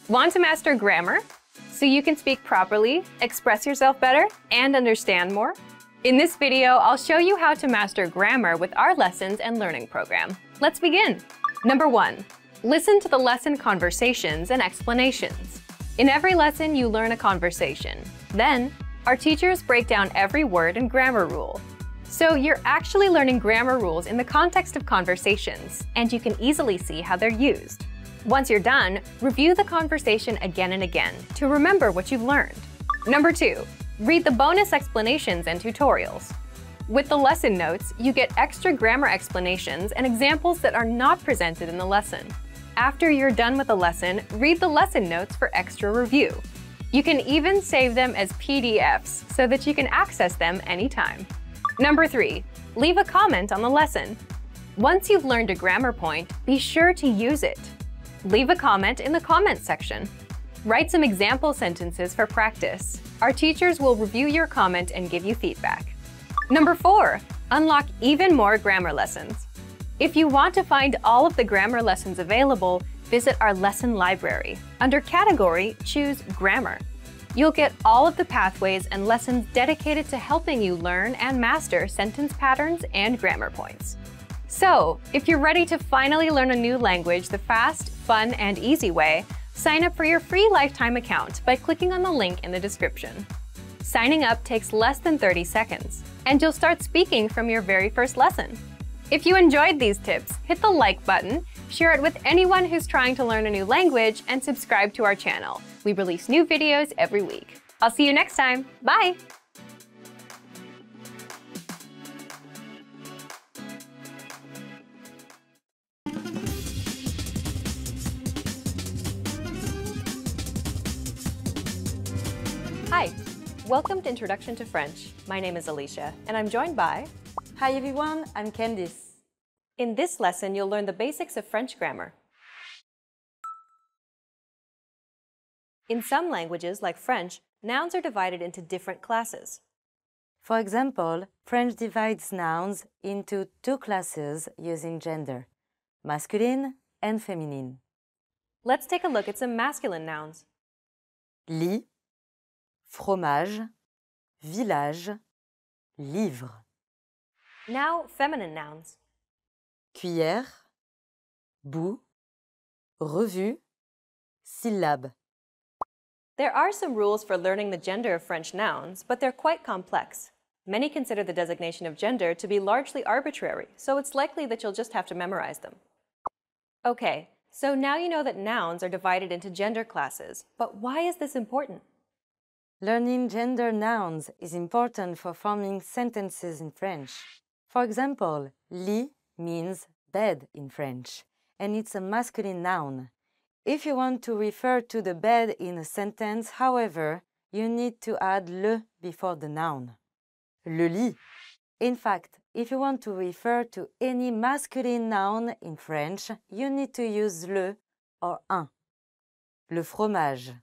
Want to master grammar so you can speak properly, express yourself better, and understand more? In this video, I'll show you how to master grammar with our lessons and learning program. Let's begin. Number 1. Listen to the lesson conversations and explanations. In every lesson, you learn a conversation. Then, our teachers break down every word and grammar rule. So you're actually learning grammar rules in the context of conversations, and you can easily see how they're used. Once you're done, review the conversation again and again to remember what you've learned. Number 2. Read the bonus explanations and tutorials. With the lesson notes, you get extra grammar explanations and examples that are not presented in the lesson. After you're done with the lesson, read the lesson notes for extra review. You can even save them as PDFs so that you can access them anytime. Number 3. Leave a comment on the lesson. Once you've learned a grammar point, be sure to use it. Leave a comment in the comments section. Write some example sentences for practice. Our teachers will review your comment and give you feedback. Number 4. Unlock even more grammar lessons. If you want to find all of the grammar lessons available, visit our lesson library. Under Category, choose Grammar. You'll get all of the pathways and lessons dedicated to helping you learn and master sentence patterns and grammar points. So, if you're ready to finally learn a new language the fast, fun, and easy way, sign up for your free lifetime account by clicking on the link in the description. Signing up takes less than 30 seconds, and you'll start speaking from your very first lesson. If you enjoyed these tips, hit the like button, share it with anyone who's trying to learn a new language, and subscribe to our channel. We release new videos every week. I'll see you next time. Bye! Hi, welcome to Introduction to French. My name is Alicia, and I'm joined by... Hi everyone, I'm Candice. In this lesson, you'll learn the basics of French grammar. In some languages, like French, nouns are divided into different classes. For example, French divides nouns into two classes using gender, masculine and feminine. Let's take a look at some masculine nouns. Lit, fromage, village, livre. Now, feminine nouns. Cuillère, bout, revue, syllabe. There are some rules for learning the gender of French nouns, but they're quite complex. Many consider the designation of gender to be largely arbitrary, so it's likely that you'll just have to memorize them. Okay, so now you know that nouns are divided into gender classes, but why is this important? Learning gender nouns is important for forming sentences in French. For example, lit means bed in French, and it's a masculine noun. If you want to refer to the bed in a sentence, however, you need to add le before the noun. Le lit. In fact, if you want to refer to any masculine noun in French, you need to use le or un. Le fromage,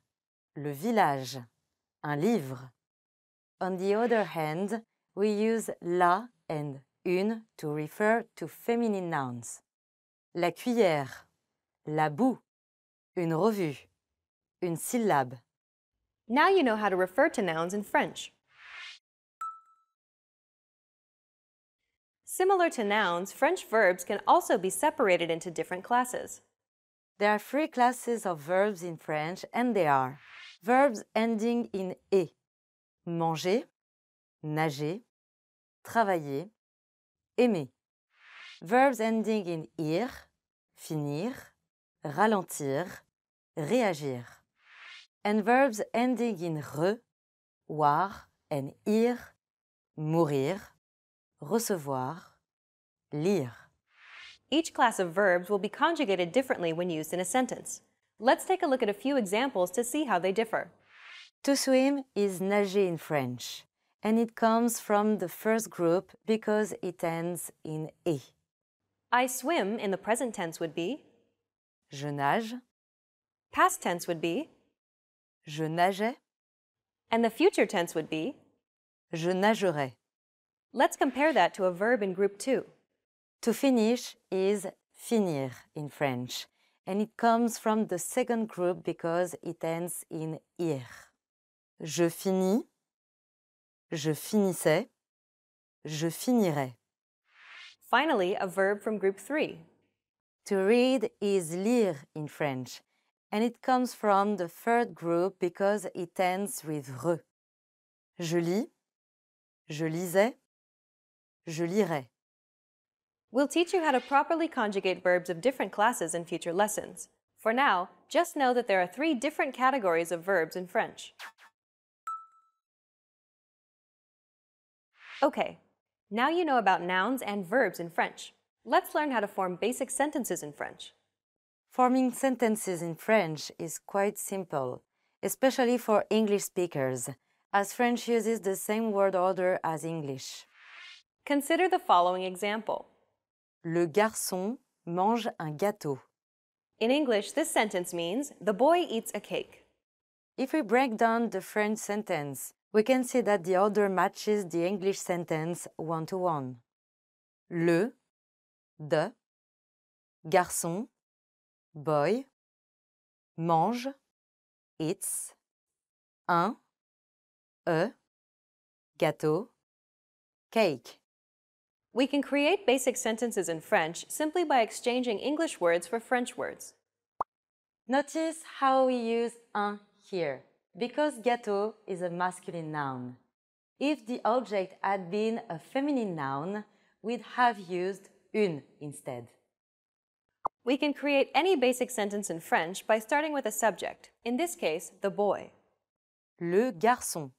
le village, un livre. On the other hand, we use la and une to refer to feminine nouns. La cuillère, la boue, une revue, une syllabe. Now you know how to refer to nouns in French. Similar to nouns, French verbs can also be separated into different classes. There are 3 classes of verbs in French, and they are verbs ending in « et », manger, nager, travailler, aimer. Verbs ending in « ir », finir, ralentir, réagir. And verbs ending in « re », voir, and « ir », mourir, recevoir, lire. Each class of verbs will be conjugated differently when used in a sentence. Let's take a look at a few examples to see how they differ. To swim is nager in French, and it comes from the first group because it ends in « et ». I swim in the present tense would be Je nage, past tense would be je nageais, and the future tense would be je nagerai. Let's compare that to a verb in group 2. To finish is finir in French, and it comes from the second group because it ends in ir. Je finis, je finissais, je finirais. Finally, a verb from group 3. To read is lire in French, and it comes from the third group because it ends with re. Je lis, je lisais, je lirais. We'll teach you how to properly conjugate verbs of different classes in future lessons. For now, just know that there are 3 different categories of verbs in French. Okay, now you know about nouns and verbs in French. Let's learn how to form basic sentences in French. Forming sentences in French is quite simple, especially for English speakers, as French uses the same word order as English. Consider the following example. Le garçon mange un gâteau. In English, this sentence means the boy eats a cake. If we break down the French sentence, we can see that the order matches the English sentence one-to-one. Le, de, garçon, boy, mange, eats, un, gâteau, cake. We can create basic sentences in French simply by exchanging English words for French words. Notice how we use un here, because gâteau is a masculine noun. If the object had been a feminine noun, we'd have used une instead. We can create any basic sentence in French by starting with a subject, in this case, the boy. Le garçon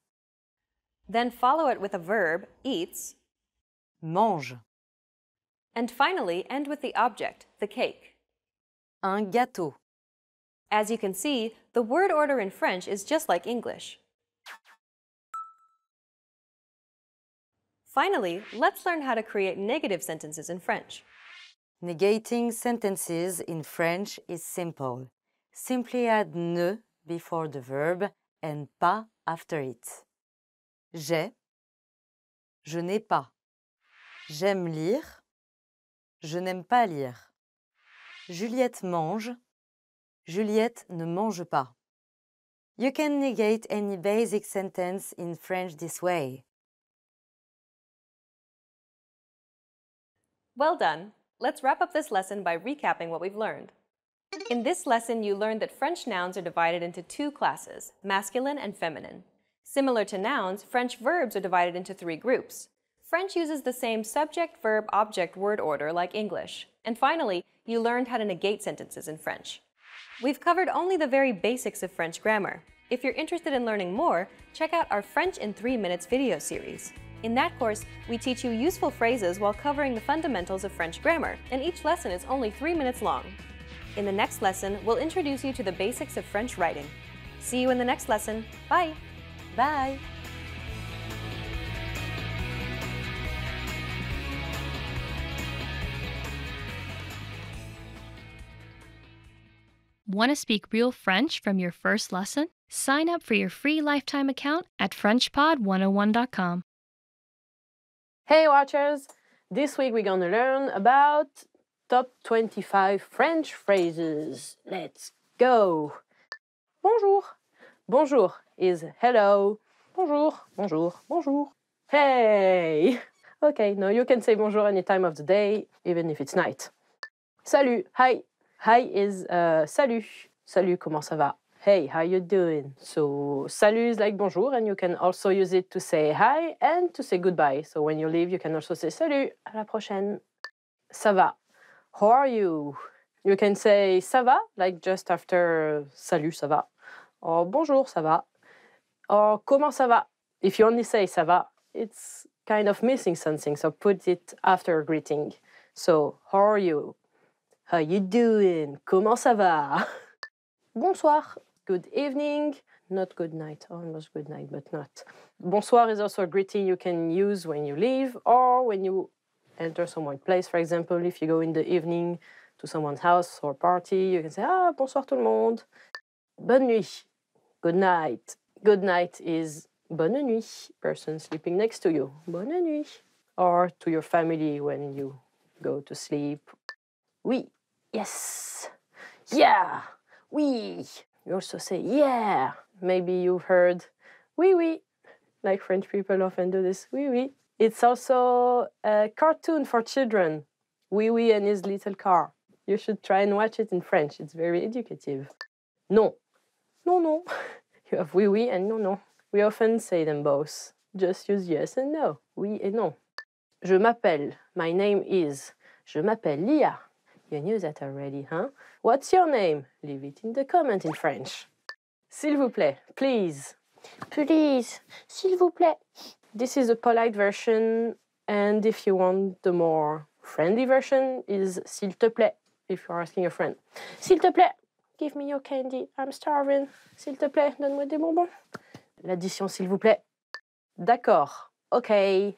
Then follow it with a verb, eats, mange and finally end with the object, the cake. un gâteau. As you can see, the word order in French is just like English. Finally, let's learn how to create negative sentences in French. Negating sentences in French is simple. Simply add ne before the verb and pas after it. J'ai, je n'ai pas. J'aime lire, je n'aime pas lire. Juliette mange, Juliette ne mange pas. You can negate any basic sentence in French this way. Well done! Let's wrap up this lesson by recapping what we've learned. In this lesson, you learned that French nouns are divided into 2 classes, masculine and feminine. Similar to nouns, French verbs are divided into 3 groups. French uses the same subject, verb, object word order like English. And finally, you learned how to negate sentences in French. We've covered only the very basics of French grammar. If you're interested in learning more, check out our French in 3 Minutes video series. In that course, we teach you useful phrases while covering the fundamentals of French grammar, and each lesson is only 3 minutes long. In the next lesson, we'll introduce you to the basics of French writing. See you in the next lesson. Bye! Bye! Want to speak real French from your first lesson? Sign up for your free lifetime account at FrenchPod101.com. Hey watchers! This week we're gonna learn about top 25 French phrases. Let's go! Bonjour. Bonjour is hello. Bonjour, bonjour, bonjour. Hey! Okay, now you can say bonjour any time of the day, even if it's night. Salut, hi. Hi is salut. Salut, comment ça va? Hey, how you doing? So, salut is like bonjour, and you can also use it to say hi and to say goodbye. So when you leave, you can also say salut, à la prochaine. Ça va. How are you? You can say ça va, like just after salut, ça va. Or bonjour, ça va. Or comment ça va? If you only say ça va, it's kind of missing something, so put it after a greeting. So, how are you? How you doing? Comment ça va? Bonsoir. Good evening. Not good night. Almost good night, but not. Bonsoir is also a greeting you can use when you leave or when you enter someone's place. For example, if you go in the evening to someone's house or party, you can say, bonsoir tout le monde. Bonne nuit. Good night. Good night is bonne nuit. Person sleeping next to you. Bonne nuit. Or to your family when you go to sleep. Oui. Yes. yeah, oui. You also say yeah. Maybe you've heard oui, oui. Like French people often do this, oui, oui. It's also a cartoon for children, Oui, oui and his little car. You should try and watch it in French. It's very educative. Non. Non, non. You have oui, oui and non, non. We often say them both. Just use yes and no. Oui et non. Je m'appelle. My name is. Je m'appelle Lia. You knew that already, huh? What's your name? Leave it in the comment in French. S'il vous plaît. Please. Please. S'il vous plaît. This is a polite version, and if you want the more friendly version, is s'il te plaît, if you're asking a friend. S'il te plaît, give me your candy, I'm starving. S'il te plaît, donne-moi des bonbons. L'addition s'il vous plaît. D'accord, okay.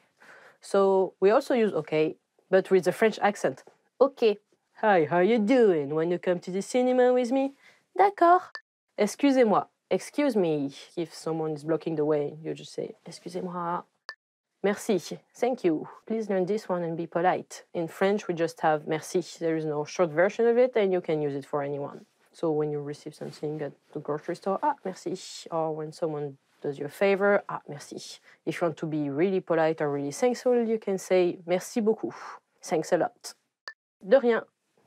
So we also use okay, but with a French accent. Okay. Hi, how you doing? Wanna come to the cinema with me? D'accord. Excusez-moi. Excuse me. If someone is blocking the way, you just say, excusez-moi. Merci. Thank you. Please learn this one and be polite. In French, we just have merci. There is no short version of it, and you can use it for anyone. So when you receive something at the grocery store, ah, merci. Or when someone does you a favor, ah, merci. If you want to be really polite or really thankful, you can say merci beaucoup. Thanks a lot. De rien.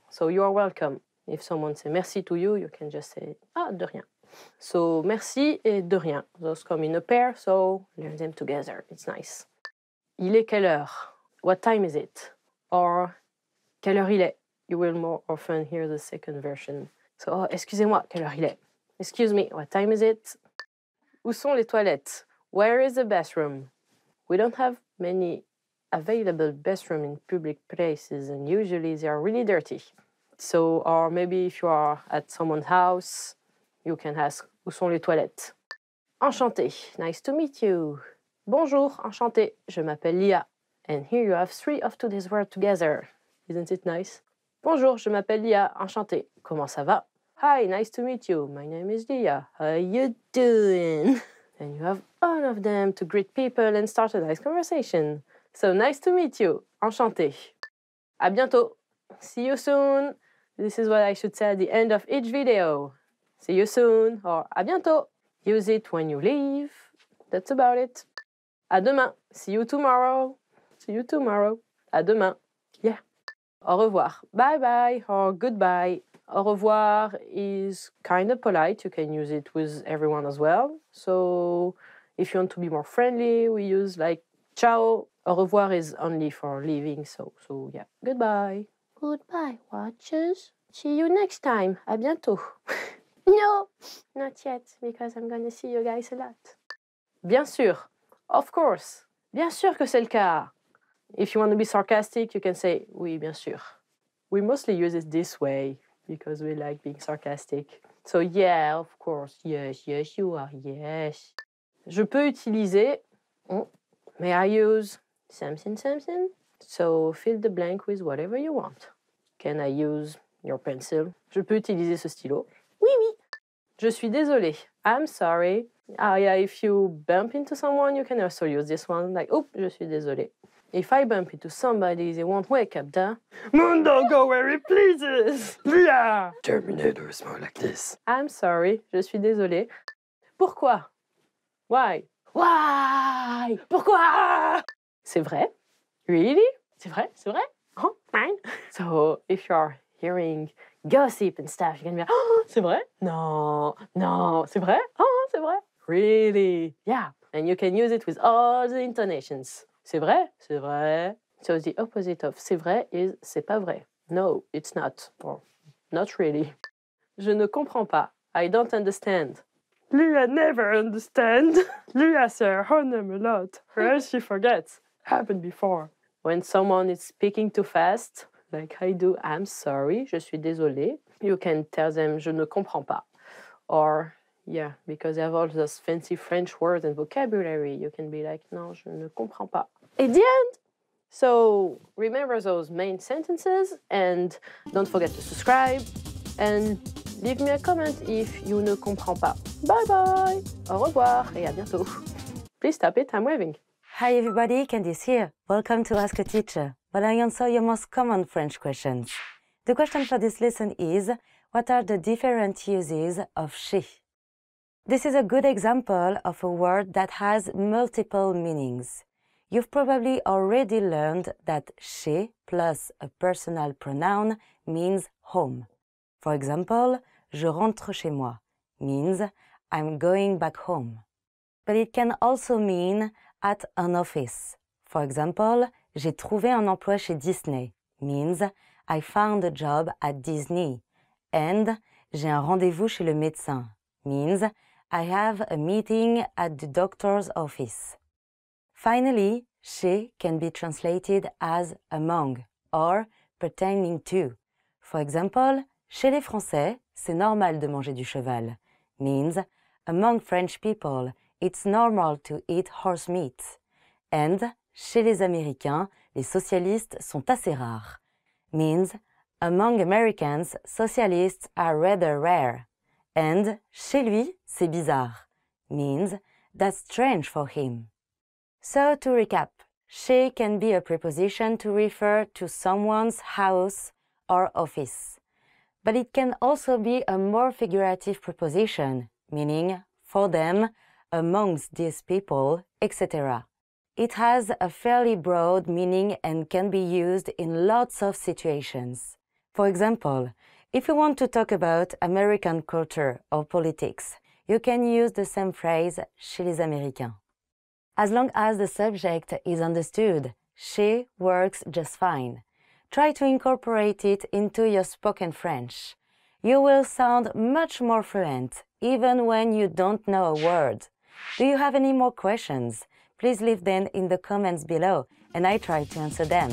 So you are welcome. If someone says merci to you, you can just say, ah, de rien. So merci et de rien. Those come in a pair, so learn them together. It's nice. Il est quelle heure? What time is it? Or quelle heure il est? You will more often hear the second version. So, oh, excusez-moi, quelle heure il est? Excuse me, what time is it? Où sont les toilettes? Where is the bathroom? We don't have many available bathrooms in public places, and usually they are really dirty. So, or maybe if you are at someone's house, you can ask, où sont les toilettes? Enchanté, nice to meet you. Bonjour, enchanté, je m'appelle Lia. And here you have 3 of today's words together. Isn't it nice? Bonjour, je m'appelle Lia, enchanté. Comment ça va? Hi, nice to meet you. My name is Lia. How you doing? And you have all of them to greet people and start a nice conversation. So nice to meet you, enchanté. À bientôt. See you soon. This is what I should say at the end of each video. See you soon or à bientôt. Use it when you leave. That's about it. À demain. See you tomorrow. See you tomorrow. À demain. Yeah. Au revoir. Bye bye or goodbye. Au revoir is kind of polite. You can use it with everyone as well. So if you want to be more friendly, we use like ciao. Au revoir is only for leaving. So yeah. Goodbye. Goodbye, watchers. See you next time. À bientôt. No, not yet, because I'm gonna see you guys a lot. Bien sûr. Of course. Bien sûr que c'est le cas. If you want to be sarcastic, you can say oui, bien sûr. We mostly use it this way because we like being sarcastic. So yeah, of course. Yes, yes, you are. Yes. Je peux utiliser. May I use something, something? So fill the blank with whatever you want. Can I use your pencil? Je peux utiliser ce stylo. Oui, oui. Je suis désolé. I'm sorry. Ah, yeah, if you bump into someone, you can also use this one. Like, oh, je suis désolé. If I bump into somebody, they won't wake up, duh. Mundo, go where it pleases. Yeah. Terminator smell like this. I'm sorry. Je suis désolé. Pourquoi? Why? Why? Pourquoi? C'est vrai? Really? C'est vrai? C'est vrai? Oh, fine. So, if you're hearing gossip and stuff, you're gonna be like, oh, c'est vrai? No, no, c'est vrai? Oh, c'est vrai? Really? Yeah. And you can use it with all the intonations. C'est vrai? C'est vrai. So the opposite of c'est vrai is c'est pas vrai. No, it's not. Or not really. Je ne comprends pas. I don't understand. Lia never understand. Lia says her name a lot, or else she forgets. Happened before. When someone is speaking too fast, like I do, I'm sorry, je suis désolé. You can tell them je ne comprends pas. Or, yeah, because they have all those fancy French words and vocabulary, you can be like, non, je ne comprends pas. At the end. So remember those main sentences and don't forget to subscribe and leave me a comment if you ne comprends pas. Bye bye. Au revoir et à bientôt. Please stop it, I'm waving. Hi everybody, Candice here. Welcome to Ask a Teacher, where I answer your most common French questions. The question for this lesson is, what are the different uses of she? This is a good example of a word that has multiple meanings. You've probably already learned that she plus a personal pronoun means home. For example, je rentre chez moi means I'm going back home. But it can also mean at an office. For example, j'ai trouvé un emploi chez Disney means I found a job at Disney. And j'ai un rendez-vous chez le médecin means I have a meeting at the doctor's office. Finally, she can be translated as among or pertaining to. For example, chez les Français, c'est normal de manger du cheval means among French people, it's normal to eat horse meat. And chez les Américains, les socialistes sont assez rares means among Americans, socialists are rather rare. And chez lui, c'est bizarre means that's strange for him. So to recap, she can be a preposition to refer to someone's house or office. But it can also be a more figurative preposition, meaning for them, amongst these people, etc. It has a fairly broad meaning and can be used in lots of situations. For example, if you want to talk about American culture or politics, you can use the same phrase chez les Américains. As long as the subject is understood, she works just fine. Try to incorporate it into your spoken French. You will sound much more fluent, even when you don't know a word. Do you have any more questions? Please leave them in the comments below, and I try to answer them.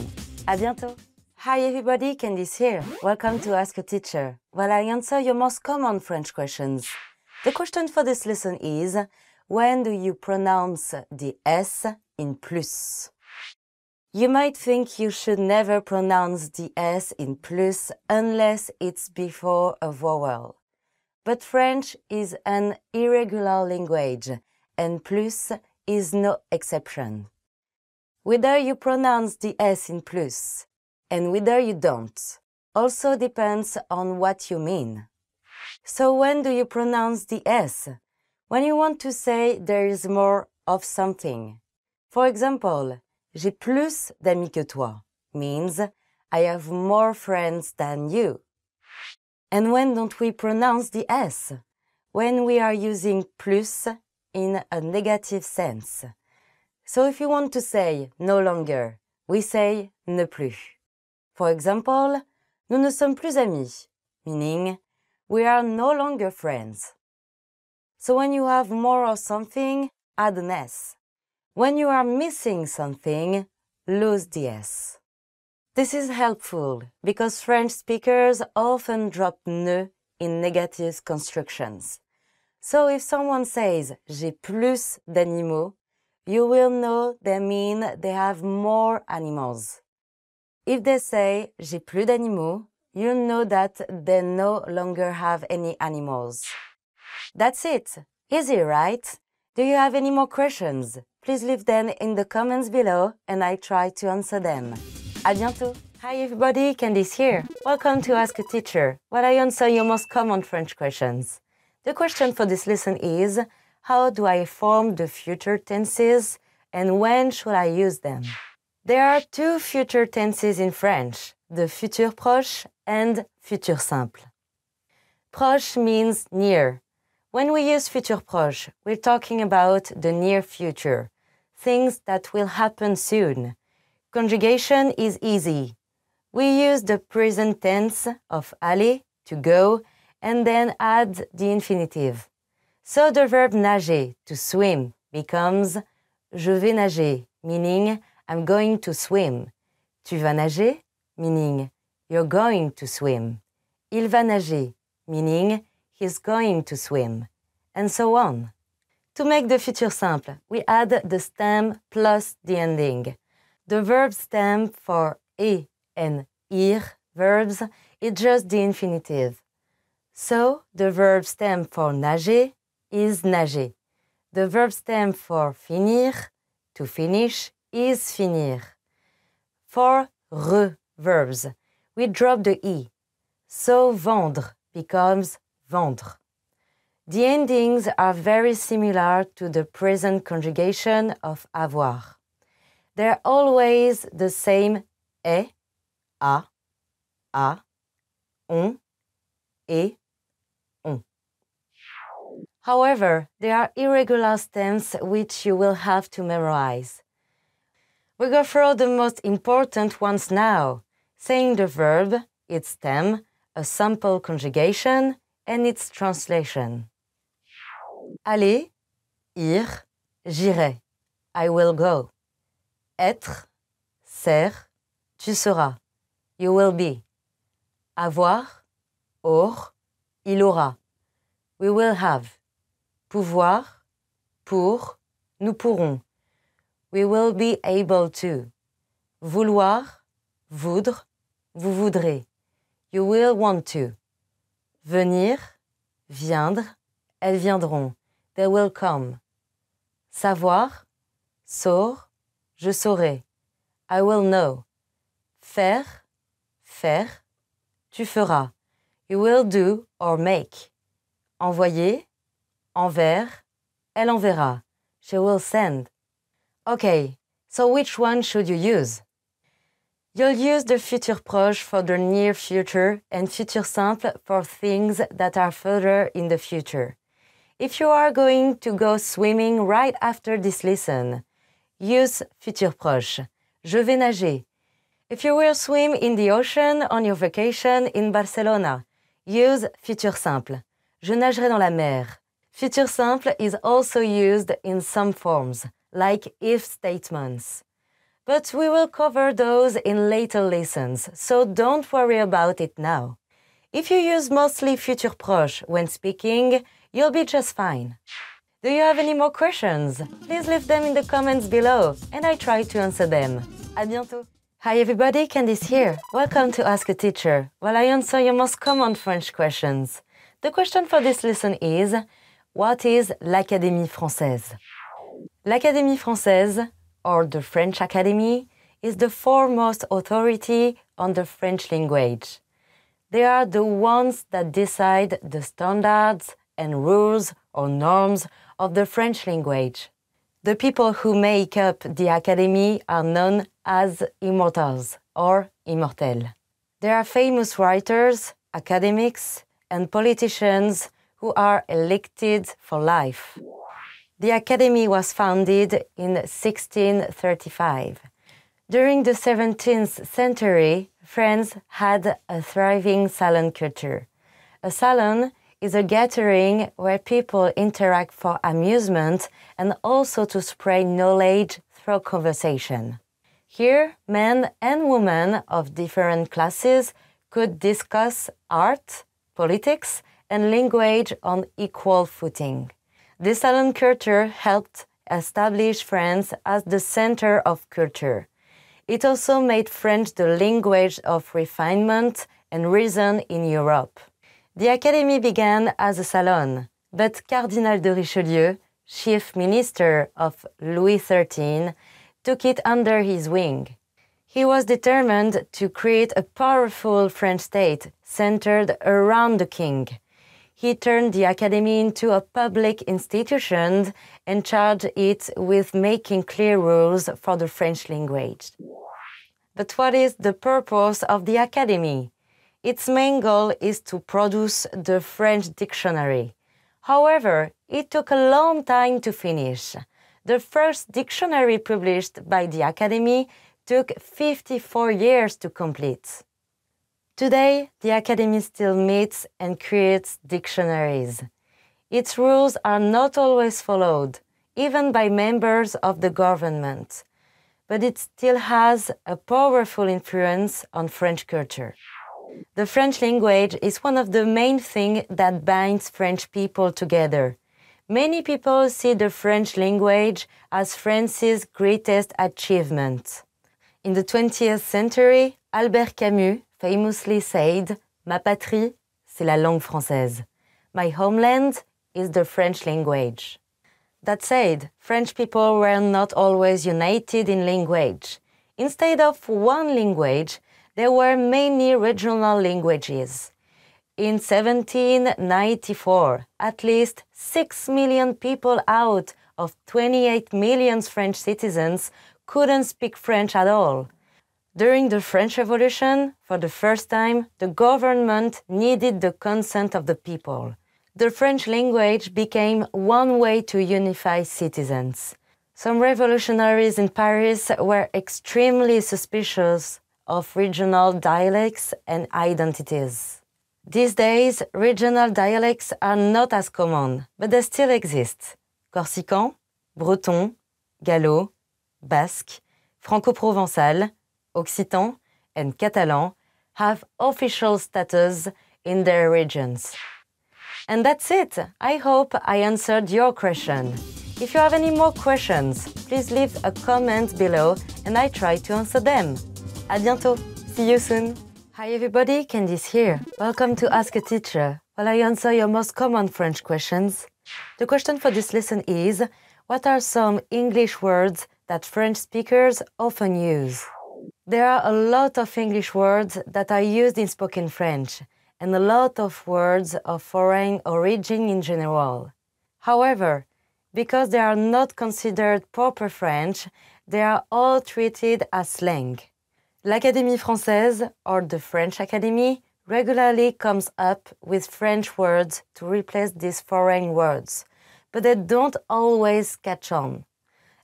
À bientôt! Hi everybody, Candice here. Welcome to Ask a Teacher, where I answer your most common French questions. The question for this lesson is, when do you pronounce the S in plus? You might think you should never pronounce the S in plus unless it's before a vowel. But French is an irregular language, and plus is no exception. Whether you pronounce the S in plus and whether you don't also depends on what you mean. So when do you pronounce the S? When you want to say there is more of something. For example, j'ai plus d'amis que toi means I have more friends than you. And when don't we pronounce the S? When we are using plus in a negative sense. So if you want to say no longer, we say ne plus. For example, nous ne sommes plus amis, meaning we are no longer friends. So when you have more of something, add an S. When you are missing something, lose the S. This is helpful because French speakers often drop ne in negative constructions. So if someone says j'ai plus d'animaux, you will know they mean they have more animals. If they say j'ai plus d'animaux, you know that they no longer have any animals. That's it. Easy, right? Do you have any more questions? Please leave them in the comments below and I try to answer them. À bientôt! Hi everybody, Candice here. Welcome to Ask a Teacher, where I answer your most common French questions. The question for this lesson is, how do I form the future tenses and when should I use them? There are two future tenses in French, the futur proche and futur simple. Proche means near. When we use futur proche, we're talking about the near future, things that will happen soon. Conjugation is easy. We use the present tense of aller, to go, and then add the infinitive. So the verb nager, to swim, becomes je vais nager, meaning I'm going to swim. Tu vas nager, meaning you're going to swim. Il va nager, meaning he's going to swim. And so on. To make the future simple, we add the stem plus the ending. The verb stem for et and ir verbs is just the infinitive. So the verb stem for nager is nager. The verb stem for finir, to finish, is finir. For re verbs, we drop the i. So vendre becomes vendre. The endings are very similar to the present conjugation of avoir. They're always the same est, a, on, et, on. However, there are irregular stems which you will have to memorize. We go through the most important ones now, saying the verb, its stem, a sample conjugation, and its translation. Aller, ir, j'irai, I will go. Être, ser, tu seras, you will be. Avoir, aur, il aura, we will have. Pouvoir, pour, nous pourrons, we will be able to. Vouloir, voudre, vous voudrez, you will want to. Venir, viendre, elles viendront, they will come. Savoir, saur, je saurai, I will know. Faire, faire, tu feras, you will do or make. Envoyer, envers, elle enverra, she will send. Okay, so which one should you use? You'll use the futur proche for the near future and futur simple for things that are further in the future. If you are going to go swimming right after this lesson, use futur proche. Je vais nager. If you will swim in the ocean on your vacation in Barcelona, use futur simple. Je nagerai dans la mer. Futur simple is also used in some forms, like if statements. But we will cover those in later lessons, so don't worry about it now. If you use mostly futur proche when speaking, you'll be just fine. Do you have any more questions? Please leave them in the comments below, and I try to answer them. À bientôt! Hi everybody, Candice here. Welcome to Ask a Teacher, where I answer your most common French questions. The question for this lesson is, what is l'Académie Française? L'Académie Française, or the French Academy, is the foremost authority on the French language. They are the ones that decide the standards and rules or norms of the French language. The people who make up the Academy are known as immortals or immortels. There are famous writers, academics, and politicians who are elected for life. The Academy was founded in 1635. During the 17th century, France had a thriving salon culture. A salon is a gathering where people interact for amusement and also to spread knowledge through conversation. Here, men and women of different classes could discuss art, politics, and language on equal footing. This salon culture helped establish France as the center of culture. It also made French the language of refinement and reason in Europe. The Academy began as a salon, but Cardinal de Richelieu, chief minister of Louis XIII, took it under his wing. He was determined to create a powerful French state centered around the king. He turned the Academy into a public institution and charged it with making clear rules for the French language. But what is the purpose of the Academy? Its main goal is to produce the French dictionary. However, it took a long time to finish. The first dictionary published by the Academy took 54 years to complete. Today, the Academy still meets and creates dictionaries. Its rules are not always followed, even by members of the government, but it still has a powerful influence on French culture. The French language is one of the main things that binds French people together. Many people see the French language as France's greatest achievement. In the 20th century, Albert Camus famously said, "Ma patrie, c'est la langue française. My homeland is the French language." That said, French people were not always united in language. Instead of one language, there were many regional languages. in 1794, at least 6 million people out of 28 million French citizens couldn't speak French at all. During the French Revolution, for the first time, the government needed the consent of the people. The French language became one way to unify citizens. Some revolutionaries in Paris were extremely suspicious of regional dialects and identities. These days, regional dialects are not as common, but they still exist. Corsican, Breton, Gallo, Basque, Franco-Provençal, Occitan, and Catalan have official status in their regions. And that's it. I hope I answered your question. If you have any more questions, please leave a comment below and I try to answer them. À bientôt. See you soon. Hi everybody, Candice here. Welcome to Ask a Teacher, while I answer your most common French questions. The question for this lesson is, what are some English words that French speakers often use? There are a lot of English words that are used in spoken French, and a lot of words of foreign origin in general. However, because they are not considered proper French, they are all treated as slang. L'Académie Française, or the French Academy, regularly comes up with French words to replace these foreign words, but they don't always catch on.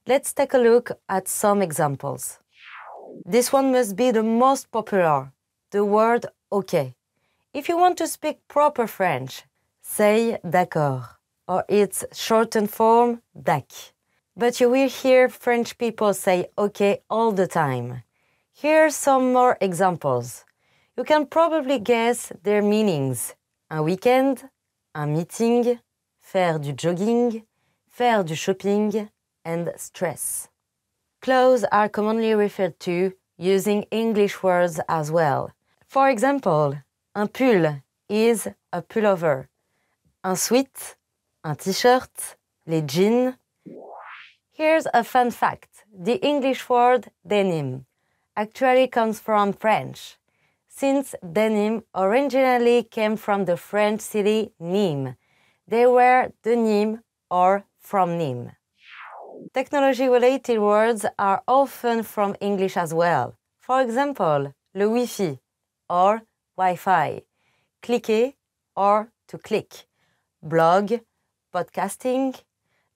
Let's take a look at some examples. This one must be the most popular, the word OK. If you want to speak proper French, say d'accord, or its shortened form, dac. But you will hear French people say OK all the time. Here are some more examples. You can probably guess their meanings. Un weekend, un meeting, faire du jogging, faire du shopping, and stress. Clothes are commonly referred to using English words as well. For example, un pull is a pullover. Un sweat, un t-shirt, les jeans. Here's a fun fact. The English word denim actually comes from French, since denim originally came from the French city Nîmes. They were de Nîmes or from Nîmes. Technology-related words are often from English as well. For example, le Wi-Fi or Wi-Fi, cliquer or to click, blog, podcasting,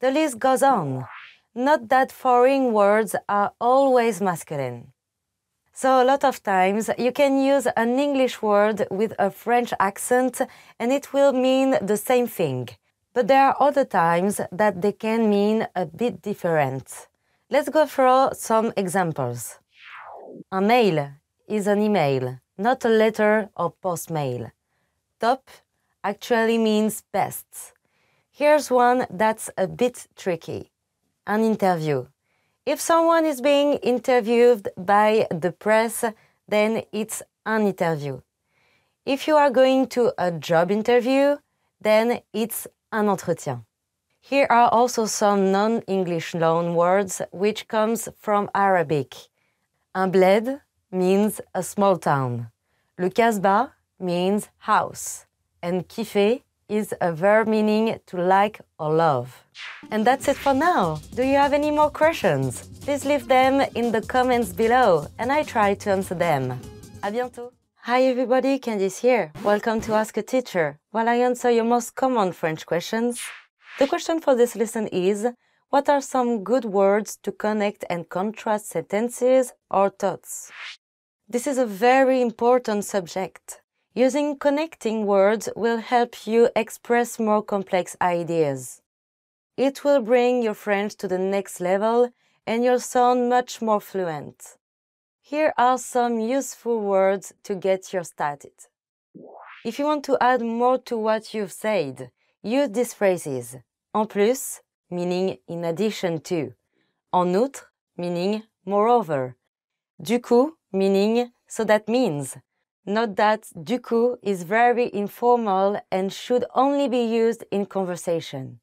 the list goes on. Not that foreign words are always masculine. So a lot of times you can use an English word with a French accent and it will mean the same thing. But there are other times that they can mean a bit different. Let's go through some examples. Un mail is an email, not a letter or postmail. Top actually means best. Here's one that's a bit tricky. An interview. If someone is being interviewed by the press, then it's un interview. If you are going to a job interview, then it's un entretien. Here are also some non-English loan words which comes from Arabic. Un bled means a small town. Le Casbah means house. And kiffer is a verb meaning to like or love. And that's it for now. Do you have any more questions? Please leave them in the comments below and I try to answer them. À bientôt. Hi everybody, Candice here. Welcome to Ask a Teacher, while I answer your most common French questions. The question for this lesson is, what are some good words to connect and contrast sentences or thoughts? This is a very important subject. Using connecting words will help you express more complex ideas. It will bring your French to the next level and you'll sound much more fluent. Here are some useful words to get you started. If you want to add more to what you've said, use these phrases. En plus, meaning in addition to. En outre, meaning moreover. Du coup, meaning so that means. Note that du coup is very informal and should only be used in conversation.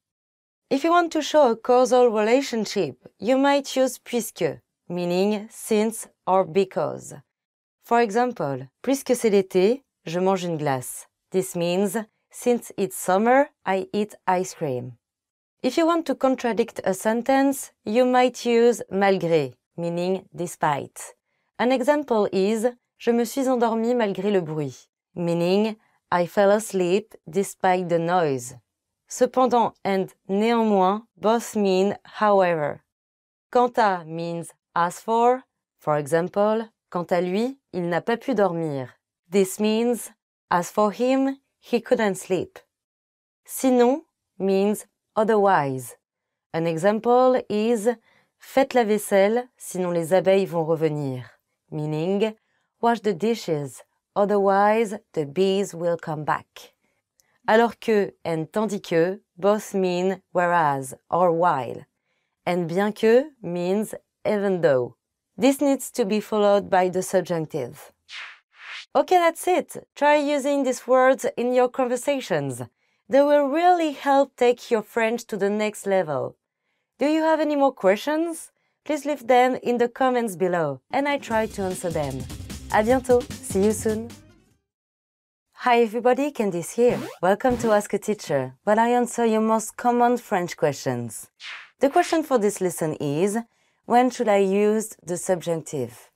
If you want to show a causal relationship, you might use puisque, meaning since or because. For example, puisque c'est l'été, je mange une glace. This means, since it's summer, I eat ice cream. If you want to contradict a sentence, you might use malgré, meaning despite. An example is, je me suis endormi malgré le bruit, meaning I fell asleep despite the noise. Cependant and néanmoins both mean however. Quant à means as for example, quant à lui, il n'a pas pu dormir. This means, as for him, he couldn't sleep. Sinon means otherwise. An example is, faites la vaisselle, sinon les abeilles vont revenir. Meaning, wash the dishes, otherwise the bees will come back. Alors que and tandis que both mean whereas or while. And bien que means even though. This needs to be followed by the subjunctive. Okay, that's it. Try using these words in your conversations. They will really help take your French to the next level. Do you have any more questions? Please leave them in the comments below and I try to answer them. À bientôt. See you soon. Hi everybody, Candice here. Welcome to Ask a Teacher, where I answer your most common French questions. The question for this lesson is, when should I use the subjunctive?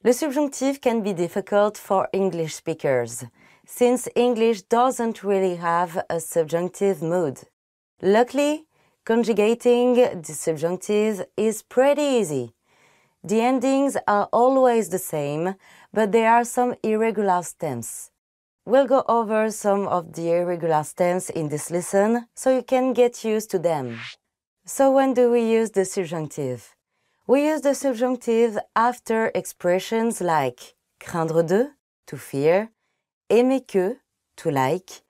Le subjunctive can be difficult for English speakers, since English doesn't really have a subjunctive mood. Luckily, conjugating the subjunctive is pretty easy. The endings are always the same, but there are some irregular stems. We'll go over some of the irregular stems in this lesson, so you can get used to them. So when do we use the subjunctive? We use the subjunctive after expressions like craindre de, to fear, aimer que, to like,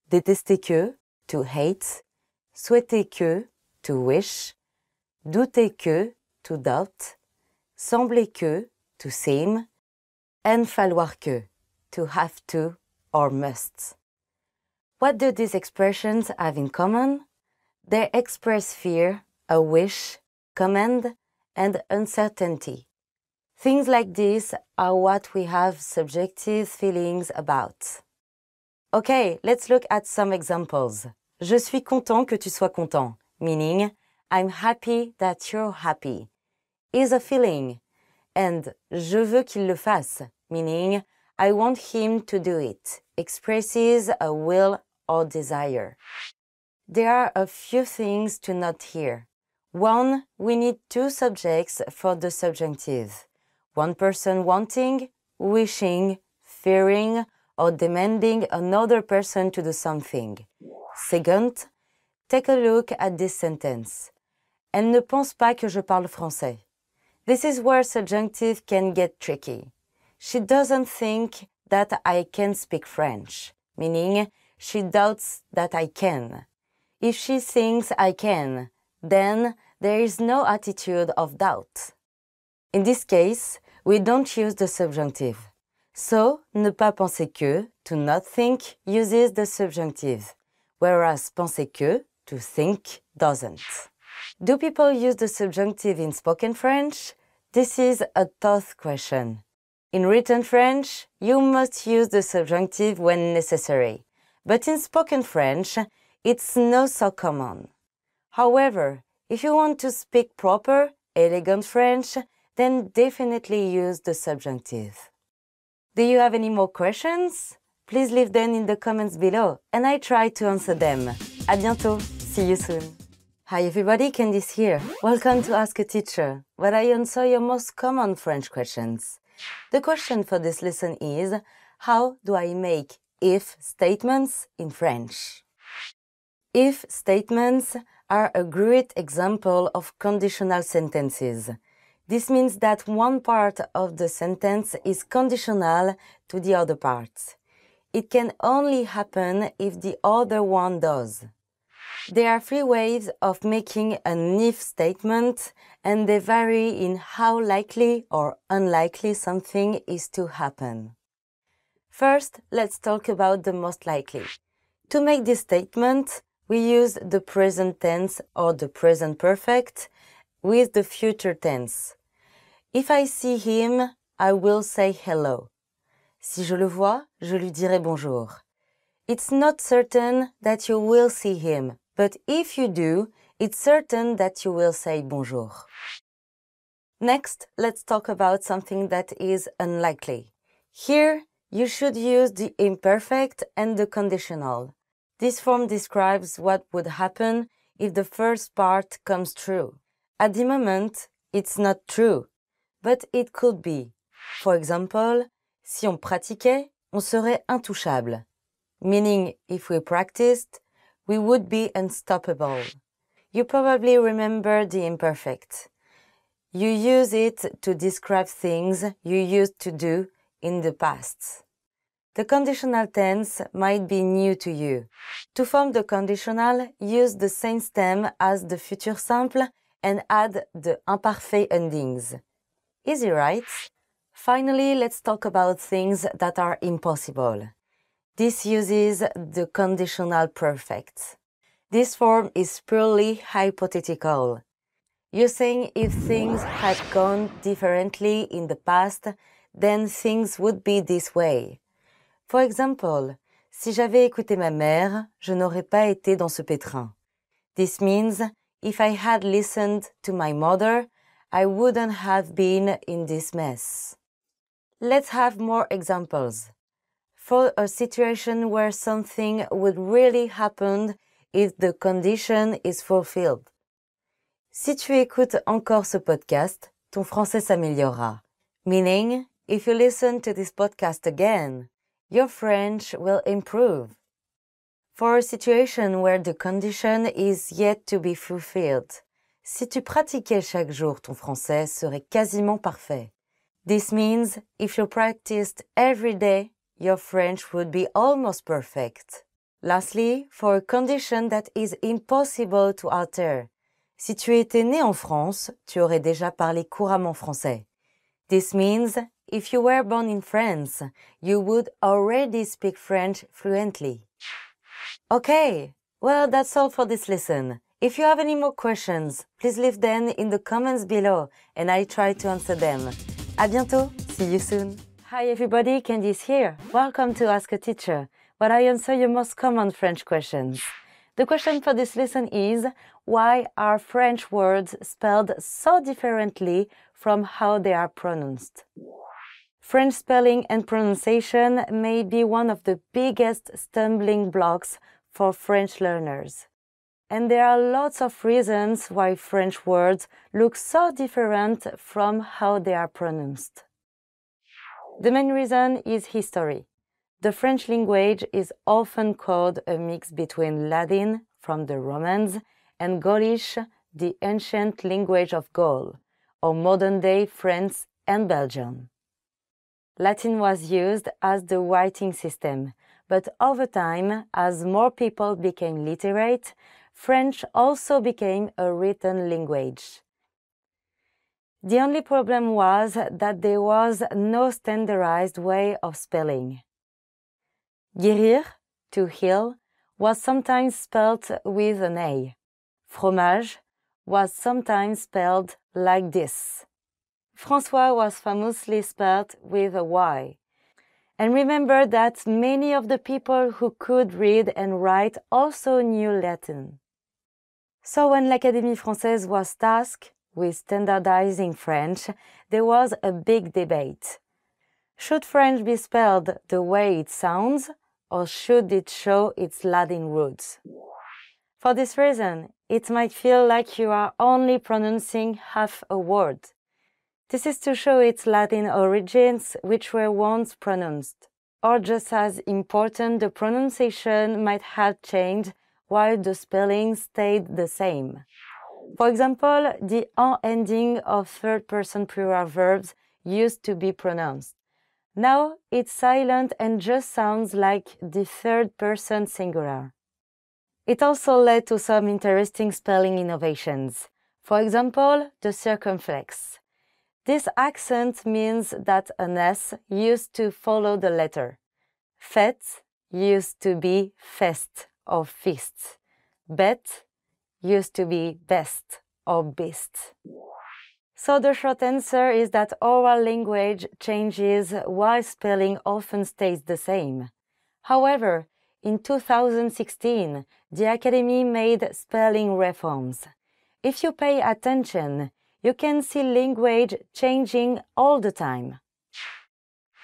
détester que, to hate, souhaiter que, to wish, douter que, to doubt, sembler que, to seem, and falloir que, to have to or must. What do these expressions have in common? They express fear, a wish, command, and uncertainty. Things like this are what we have subjective feelings about. Okay, let's look at some examples. Je suis content que tu sois content, meaning I'm happy that you're happy, is a feeling, and je veux qu'il le fasse, meaning I want him to do it, expresses a will or desire. There are a few things to note here. One, we need two subjects for the subjunctive. One person wanting, wishing, fearing, or demanding another person to do something. Second, take a look at this sentence. Elle ne pense pas que je parle français. This is where subjunctive can get tricky. She doesn't think that I can speak French, meaning she doubts that I can. If she thinks I can, then there is no attitude of doubt. In this case, we don't use the subjunctive. So, ne pas penser que, to not think, uses the subjunctive, whereas penser que, to think, doesn't. Do people use the subjunctive in spoken French? This is a tough question. In written French, you must use the subjunctive when necessary, but in spoken French, it's not so common. However, if you want to speak proper, elegant French, then definitely use the subjunctive. Do you have any more questions? Please leave them in the comments below and I try to answer them. À bientôt. See you soon. Hi everybody, Candice here. Welcome to Ask a Teacher, where I answer your most common French questions. The question for this lesson is, how do I make if statements in French? If statements are a great example of conditional sentences. This means that one part of the sentence is conditional to the other part. It can only happen if the other one does. There are three ways of making an if statement, and they vary in how likely or unlikely something is to happen. First, let's talk about the most likely. To make this statement, we use the present tense or the present perfect with the future tense. If I see him, I will say hello. Si je le vois, je lui dirai bonjour. It's not certain that you will see him, but if you do, it's certain that you will say bonjour. Next, let's talk about something that is unlikely. Here, you should use the imperfect and the conditional. This form describes what would happen if the first part comes true. At the moment, it's not true, but it could be. For example, si on pratiquait, on serait intouchable. Meaning, if we practiced, we would be unstoppable. You probably remember the imperfect. You use it to describe things you used to do in the past. The conditional tense might be new to you. To form the conditional, use the same stem as the futur simple and add the imparfait endings. Easy, right? Finally, let's talk about things that are impossible. This uses the conditional perfect. This form is purely hypothetical. You're saying if things had gone differently in the past, then things would be this way. For example, si j'avais écouté ma mère, je n'aurais pas été dans ce pétrin. This means if I had listened to my mother, I wouldn't have been in this mess. Let's have more examples. For a situation where something would really happen if the condition is fulfilled. Si tu écoutes encore ce podcast, ton français s'améliorera. Meaning, if you listen to this podcast again, your French will improve. For a situation where the condition is yet to be fulfilled, si tu pratiquais chaque jour, ton français serait quasiment parfait. This means if you practiced every day, your French would be almost perfect. Lastly, for a condition that is impossible to alter, si tu étais né en France, tu aurais déjà parlé couramment français. This means if you were born in France, you would already speak French fluently. Okay, well, that's all for this lesson. If you have any more questions, please leave them in the comments below and I'll try to answer them. À bientôt, see you soon. Hi everybody, Candice here. Welcome to Ask a Teacher, where I answer your most common French questions. The question for this lesson is, why are French words spelled so differently from how they are pronounced? French spelling and pronunciation may be one of the biggest stumbling blocks for French learners. And there are lots of reasons why French words look so different from how they are pronounced. The main reason is history. The French language is often called a mix between Latin, from the Romans, and Gaulish, the ancient language of Gaul, or modern-day France and Belgium. Latin was used as the writing system, but over time, as more people became literate, French also became a written language. The only problem was that there was no standardized way of spelling. Guérir, to heal, was sometimes spelled with an A. Fromage was sometimes spelled like this. François was famously spelled with a Y. And remember that many of the people who could read and write also knew Latin. So when l'Académie Française was tasked with standardizing French, there was a big debate. Should French be spelled the way it sounds, or should it show its Latin roots? For this reason, it might feel like you are only pronouncing half a word. This is to show its Latin origins, which were once pronounced. Or just as important, the pronunciation might have changed while the spelling stayed the same. For example, the en ending of third-person plural verbs used to be pronounced. Now it's silent and just sounds like the third-person singular. It also led to some interesting spelling innovations. For example, the circumflex. This accent means that an S used to follow the letter. Fête used to be fest or feast. Bête used to be best or beast. So the short answer is that oral language changes while spelling often stays the same. However, in 2016, the Academy made spelling reforms. If you pay attention, you can see language changing all the time.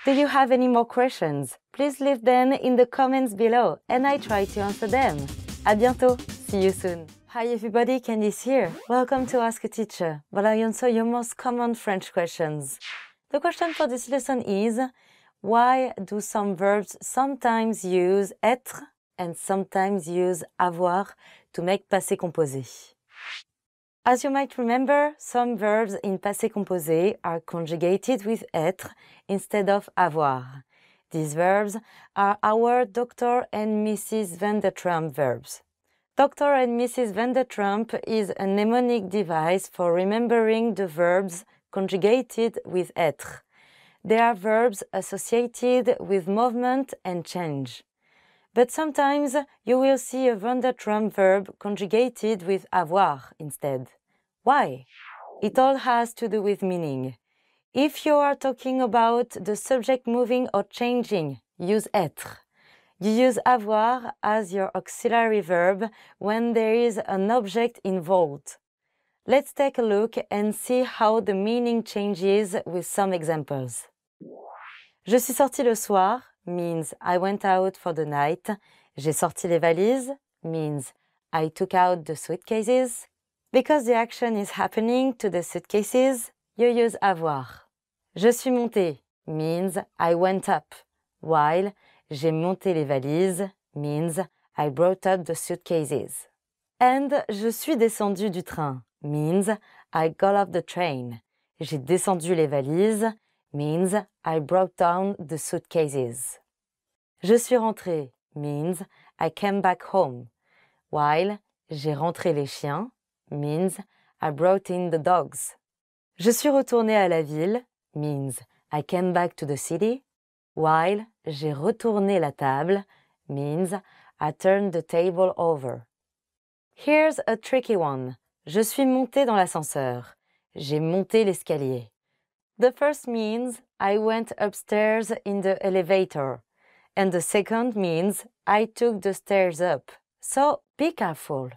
Do you have any more questions? Please leave them in the comments below and I try to answer them. À bientôt! See you soon! Hi everybody, Candice here. Welcome to Ask a Teacher, where I answer your most common French questions. The question for this lesson is, why do some verbs sometimes use être and sometimes use avoir to make passé composé? As you might remember, some verbs in passé composé are conjugated with être instead of avoir. These verbs are our Dr. and Mrs. Van der Trump verbs. Dr. and Mrs. Van der Trump is a mnemonic device for remembering the verbs conjugated with être. They are verbs associated with movement and change. But sometimes you will see a Van der Trump verb conjugated with avoir instead. Why? It all has to do with meaning. If you are talking about the subject moving or changing, use être. You use avoir as your auxiliary verb when there is an object involved. Let's take a look and see how the meaning changes with some examples. Je suis sortie le soir means I went out for the night. J'ai sorti les valises means I took out the suitcases. Because the action is happening to the suitcases, you use avoir. Je suis montée means I went up, while j'ai monté les valises means I brought up the suitcases. And je suis descendue du train means I got off the train. J'ai descendu les valises means I brought down the suitcases. Je suis rentrée means I came back home, while j'ai rentré les chiens means I brought in the dogs. Je suis retournée à la ville means I came back to the city, while j'ai retourné la table means I turned the table over. Here's a tricky one. Je suis montée dans l'ascenseur. J'ai monté l'escalier. The first means I went upstairs in the elevator, and the second means I took the stairs up. So be careful.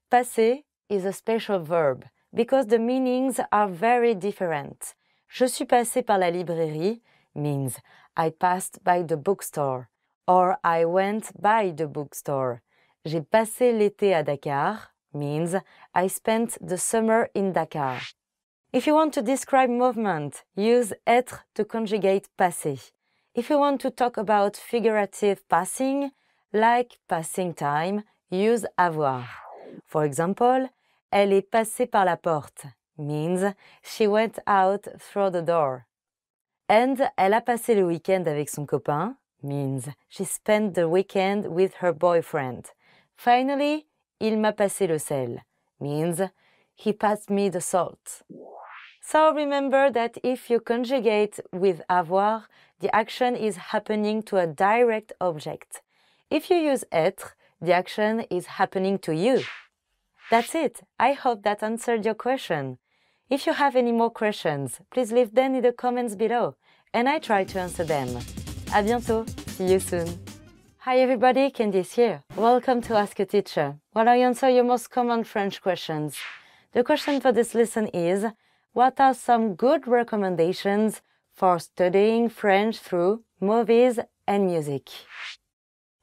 Passer is a special verb because the meanings are very different. Je suis passée par la librairie means I passed by the bookstore, or I went by the bookstore. J'ai passé l'été à Dakar means I spent the summer in Dakar. If you want to describe movement, use être to conjugate passé. If you want to talk about figurative passing, like passing time, use avoir. For example, elle est passée par la porte means she went out through the door. And elle a passé le week-end avec son copain means she spent the weekend with her boyfriend. Finally, il m'a passé le sel means he passed me the salt. So remember that if you conjugate with avoir, the action is happening to a direct object. If you use être, the action is happening to you. That's it. I hope that answered your question. If you have any more questions, please leave them in the comments below, and I try to answer them. À bientôt. See you soon. Hi everybody, Candice here. Welcome to Ask a Teacher, where I answer your most common French questions. The question for this lesson is, what are some good recommendations for studying French through movies and music?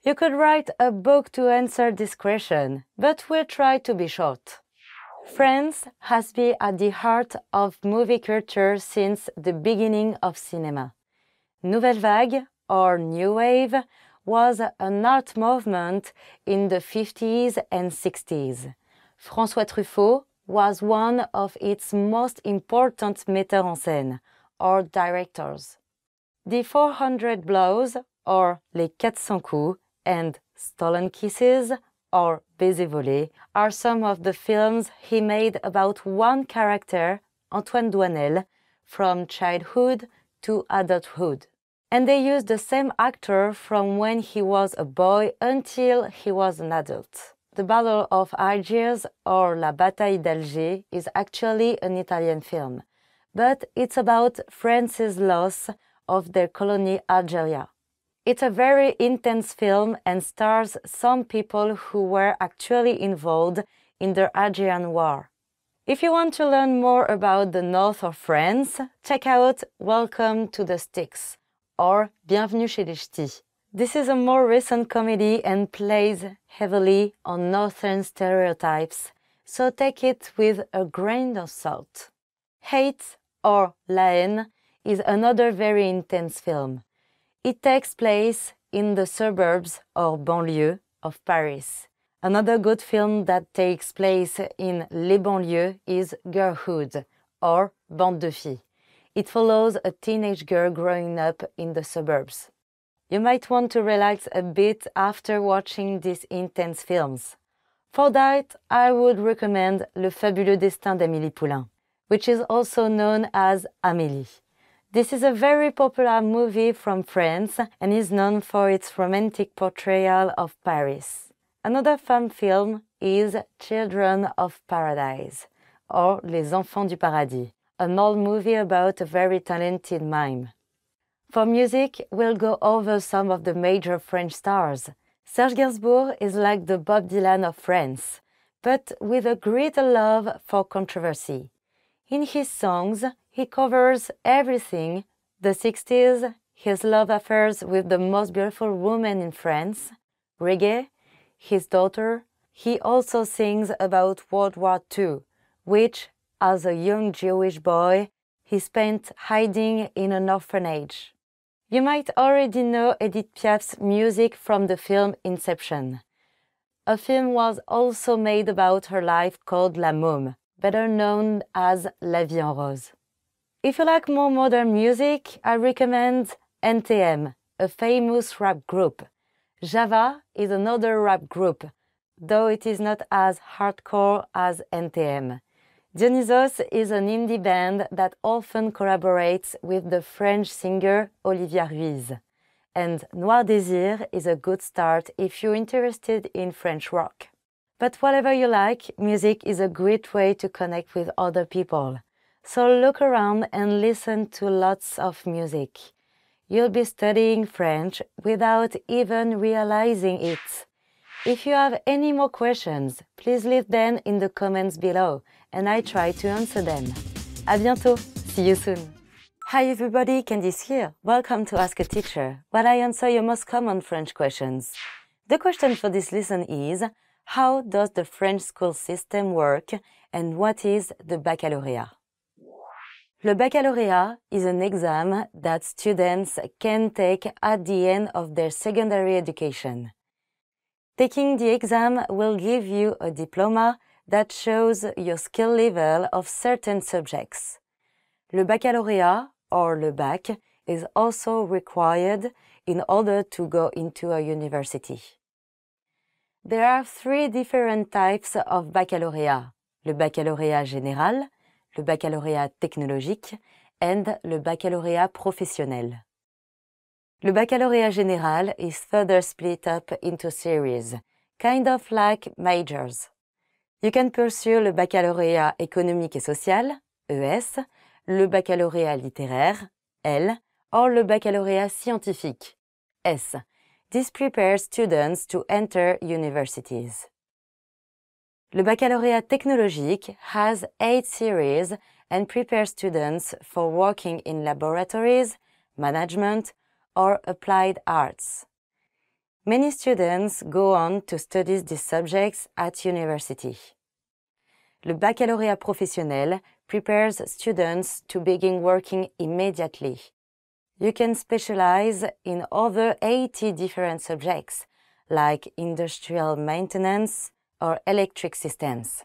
You could write a book to answer this question, but we'll try to be short. France has been at the heart of movie culture since the beginning of cinema. Nouvelle Vague, or New Wave, was an art movement in the 50s and 60s. François Truffaut was one of its most important metteurs en scène, or directors. The 400 Blows, or Les 400 Coups, and Stolen Kisses, or Baiser volé, are some of the films he made about one character, Antoine Doinel, from childhood to adulthood. And they used the same actor from when he was a boy until he was an adult. The Battle of Algiers, or La Bataille d'Alger, is actually an Italian film, but it's about France's loss of their colony Algeria. It's a very intense film and stars some people who were actually involved in the Algerian War. If you want to learn more about the north of France, check out Welcome to the Sticks or Bienvenue chez les Ch'tis. This is a more recent comedy and plays heavily on northern stereotypes, so take it with a grain of salt. Hate or La Haine is another very intense film. It takes place in the suburbs or banlieue of Paris. Another good film that takes place in Les Banlieues is Girlhood or Bande de Filles. It follows a teenage girl growing up in the suburbs. You might want to relax a bit after watching these intense films. For that, I would recommend Le Fabuleux Destin d'Amélie Poulain, which is also known as Amélie. This is a very popular movie from France and is known for its romantic portrayal of Paris. Another fun film is Children of Paradise, or Les Enfants du Paradis, an old movie about a very talented mime. For music, we'll go over some of the major French stars. Serge Gainsbourg is like the Bob Dylan of France, but with a greater love for controversy. In his songs, he covers everything: the 60s, his love affairs with the most beautiful woman in France, reggae, his daughter. He also sings about World War II, which, as a young Jewish boy, he spent hiding in an orphanage. You might already know Edith Piaf's music from the film Inception. A film was also made about her life called La Môme, better known as La Vie en Rose. If you like more modern music, I recommend NTM, a famous rap group. Java is another rap group, though it is not as hardcore as NTM. Dionysos is an indie band that often collaborates with the French singer Olivia Ruiz. And Noir Désir is a good start if you're interested in French rock. But whatever you like, music is a great way to connect with other people. So look around and listen to lots of music. You'll be studying French without even realizing it. If you have any more questions, please leave them in the comments below, and I try to answer them. À bientôt! See you soon! Hi everybody, Candice here. Welcome to Ask a Teacher, where I answer your most common French questions. The question for this lesson is: how does the French school system work, and what is the baccalauréat? Le baccalauréat is an exam that students can take at the end of their secondary education. Taking the exam will give you a diploma that shows your skill level of certain subjects. Le baccalauréat, or le bac, is also required in order to go into a university. There are three different types of baccalauréat: le baccalauréat général, le baccalauréat technologique, and le baccalauréat professionnel. Le baccalauréat général is further split up into series, kind of like majors. You can pursue le baccalauréat économique et social, ES, le baccalauréat littéraire, L, or le baccalauréat scientifique, S. This prepares students to enter universities. Le baccalauréat technologique has 8 series and prepares students for working in laboratories, management, or applied arts. Many students go on to study these subjects at university. Le baccalauréat professionnel prepares students to begin working immediately. You can specialize in over 80 different subjects, like industrial maintenance or electric systems.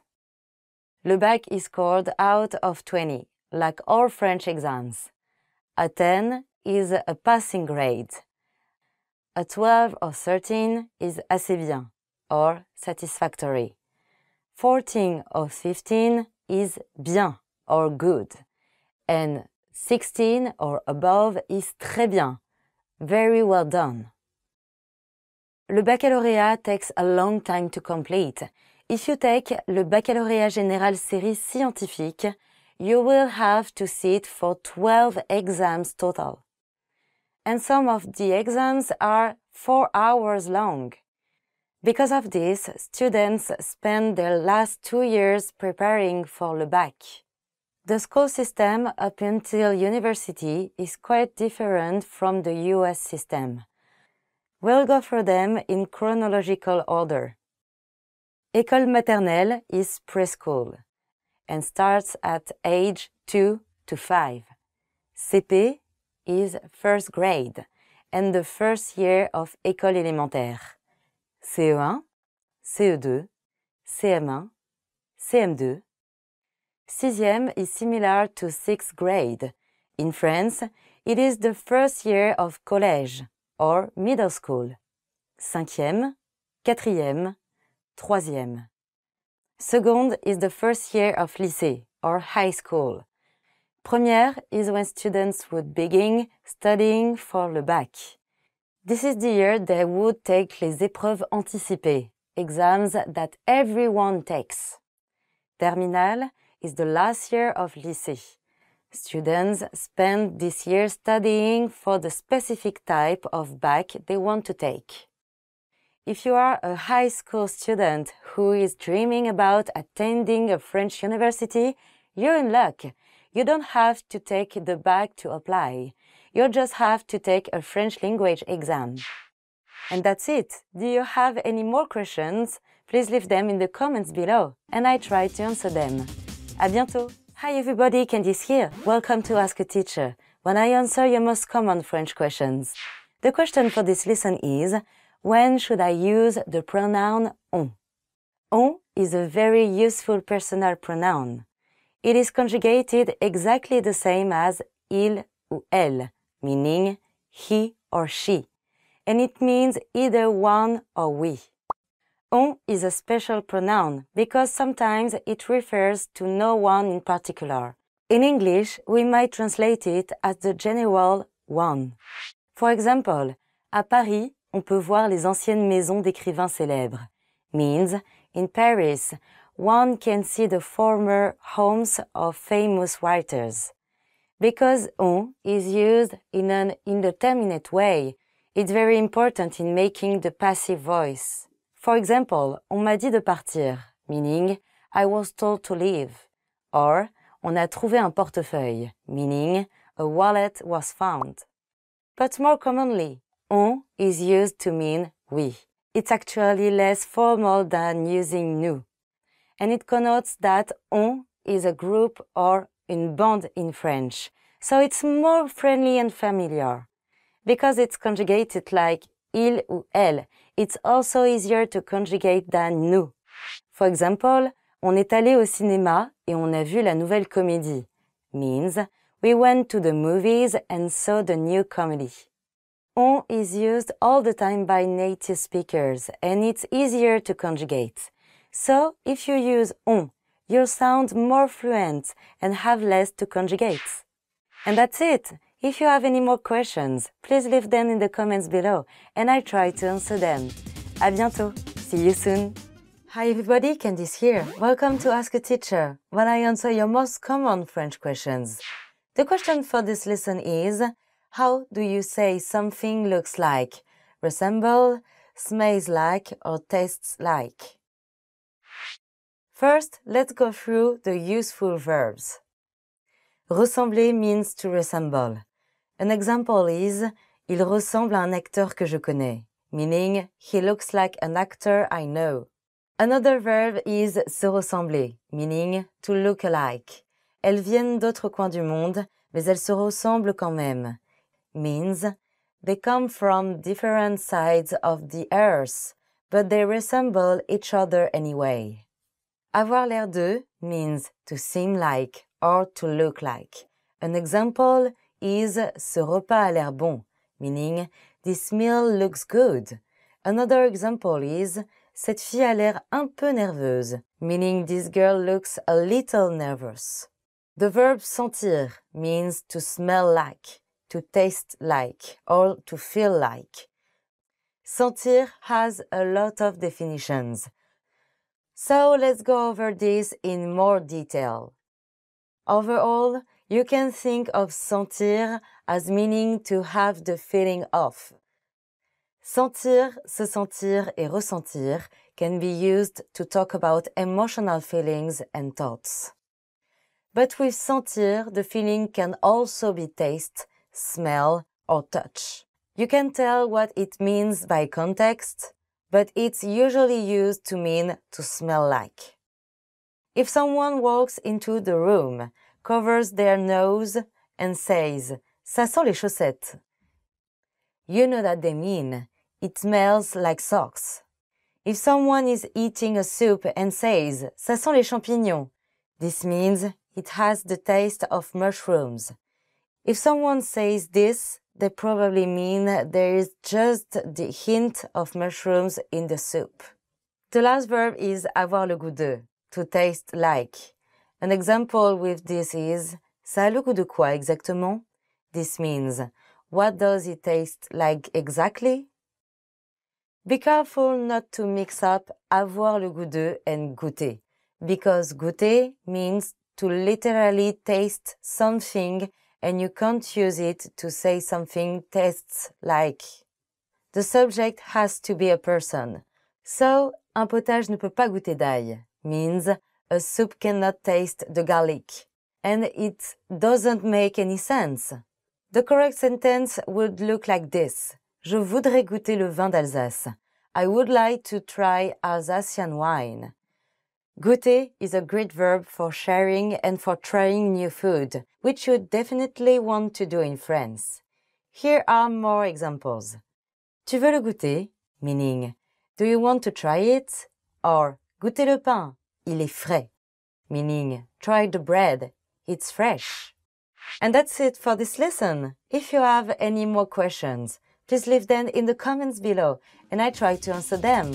Le bac is scored out of 20, like all French exams. A 10 is a passing grade. A 12 or 13 is assez bien, or satisfactory. 14 or 15 is bien, or good. And 16 or above is très bien, very well done. Le baccalauréat takes a long time to complete. If you take le baccalauréat général série scientifique, you will have to sit for 12 exams total. and some of the exams are 4 hours long. Because of this, students spend their last 2 years preparing for le bac. The school system up until university is quite different from the US system. We'll go through them in chronological order. École maternelle is preschool and starts at age 2 to 5. CP is first grade and the first year of école élémentaire. CE1, CE2, CM1, CM2. Sixième is similar to 6th grade. In France, it is the first year of collège or middle school. Cinquième, quatrième, troisième. Seconde is the first year of lycée or high school. Première is when students would begin studying for le bac. This is the year they would take les épreuves anticipées, exams that everyone takes. Terminale is the last year of lycée. Students spend this year studying for the specific type of bac they want to take. If you are a high school student who is dreaming about attending a French university, you're in luck. You don't have to take the bac to apply. You just have to take a French language exam. And that's it. Do you have any more questions? Please leave them in the comments below, and I try to answer them. À bientôt! Hi everybody, Candice here. Welcome to Ask a Teacher, when I answer your most common French questions. The question for this lesson is, when should I use the pronoun on? On is a very useful personal pronoun. It is conjugated exactly the same as il ou elle, meaning he or she, and it means either one or we. On is a special pronoun because sometimes it refers to no one in particular. In English, we might translate it as the general one. For example, à Paris, on peut voir les anciennes maisons d'écrivains célèbres. Means, in Paris, one can see the former homes of famous writers. Because on is used in an indeterminate way, it's very important in making the passive voice. For example, on m'a dit de partir, meaning I was told to leave. Or, on a trouvé un portefeuille, meaning a wallet was found. But more commonly, on is used to mean we. It's actually less formal than using nous. And it connotes that on is a group or une bande in French, so it's more friendly and familiar. Because it's conjugated like il ou elle, it's also easier to conjugate than nous. For example, on est allé au cinéma et on a vu la nouvelle comédie. Means, we went to the movies and saw the new comedy. On is used all the time by native speakers and it's easier to conjugate. So, if you use on, you'll sound more fluent and have less to conjugate. And that's it! If you have any more questions, please leave them in the comments below and I try to answer them. À bientôt! See you soon! Hi everybody, Candice here. Welcome to Ask a Teacher, when I answer your most common French questions. The question for this lesson is, how do you say something looks like, resemble, smells like, or tastes like? First, let's go through the useful verbs. Ressembler means to resemble. An example is, il ressemble à un acteur que je connais, meaning he looks like an actor I know. Another verb is se ressembler, meaning to look alike. Elles viennent d'autres coins du monde, mais elles se ressemblent quand même. Means they come from different sides of the earth, but they resemble each other anyway. Avoir l'air de means to seem like or to look like. An example is ce repas a l'air bon, meaning this meal looks good. Another example is cette fille a l'air un peu nerveuse, meaning this girl looks a little nervous. The verb sentir means to smell like, to taste like, or to feel like. Sentir has a lot of definitions. So let's go over this in more detail. Overall, You can think of sentir as meaning to have the feeling of. Sentir, se sentir et ressentir can be used to talk about emotional feelings and thoughts. But with sentir, the feeling can also be taste, smell, or touch. You can tell what it means by context, but it's usually used to mean to smell like. If someone walks into the room, covers their nose, and says, "Ça sent les chaussettes," you know that they mean, "It smells like socks." If someone is eating a soup and says, "Ça sent les champignons," this means it has the taste of mushrooms. If someone says this, they probably mean there is just the hint of mushrooms in the soup. The last verb is avoir le goût de, to taste like. An example with this is, "Ça a le goût de quoi exactement?" This means, what does it taste like exactly? Be careful not to mix up avoir le goût de and goûter, because goûter means to literally taste something and you can't use it to say something tastes like. The subject has to be a person. So, un potage ne peut pas goûter d'ail means a soup cannot taste the garlic. And it doesn't make any sense. The correct sentence would look like this. Je voudrais goûter le vin d'Alsace. I would like to try Alsatian wine. Goûter is a great verb for sharing and for trying new food, which you definitely want to do in France. Here are more examples. Tu veux le goûter? Meaning, do you want to try it? Or, goûter le pain, il est frais. Meaning, try the bread, it's fresh. And that's it for this lesson. If you have any more questions, please leave them in the comments below and I try to answer them.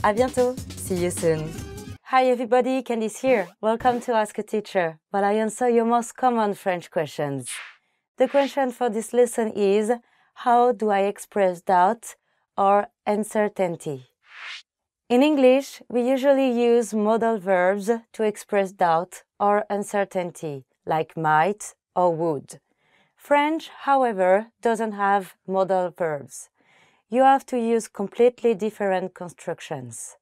À bientôt. See you soon. Hi everybody, Candice here. Welcome to Ask a Teacher, where I answer your most common French questions. The question for this lesson is, how do I express doubt or uncertainty? In English, we usually use modal verbs to express doubt or uncertainty, like might or would. French, however, doesn't have modal verbs. You have to use completely different constructions.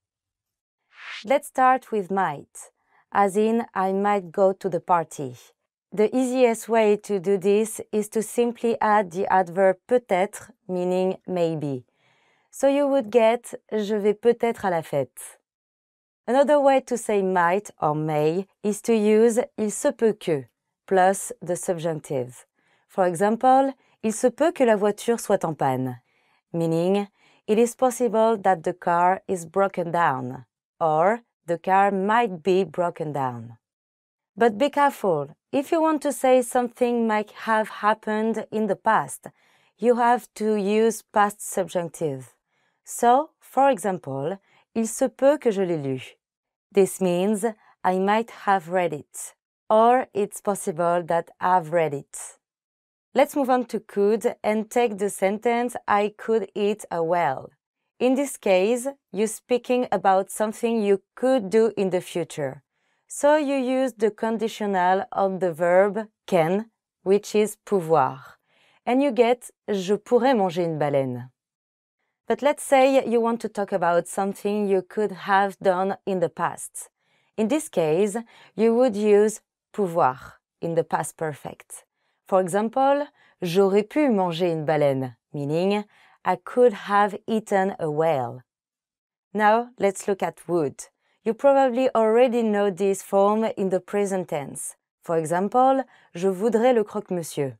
Let's start with might, as in I might go to the party. The easiest way to do this is to simply add the adverb peut-être, meaning maybe. So you would get je vais peut-être à la fête. Another way to say might or may is to use il se peut que plus the subjunctive. For example, il se peut que la voiture soit en panne, meaning it is possible that the car is broken down, or the car might be broken down. But be careful, if you want to say something might have happened in the past, you have to use past subjunctive. So, for example, il se peut que je l'ai lu. This means I might have read it, or it's possible that I've read it. Let's move on to could and take the sentence I could eat a whale. In this case, you're speaking about something you could do in the future. So you use the conditional of the verb can, which is pouvoir, and you get je pourrais manger une baleine. But let's say you want to talk about something you could have done in the past. In this case, you would use pouvoir in the past perfect. For example, j'aurais pu manger une baleine, meaning I could have eaten a whale. Now, let's look at would. You probably already know this form in the present tense. For example, je voudrais le croque-monsieur.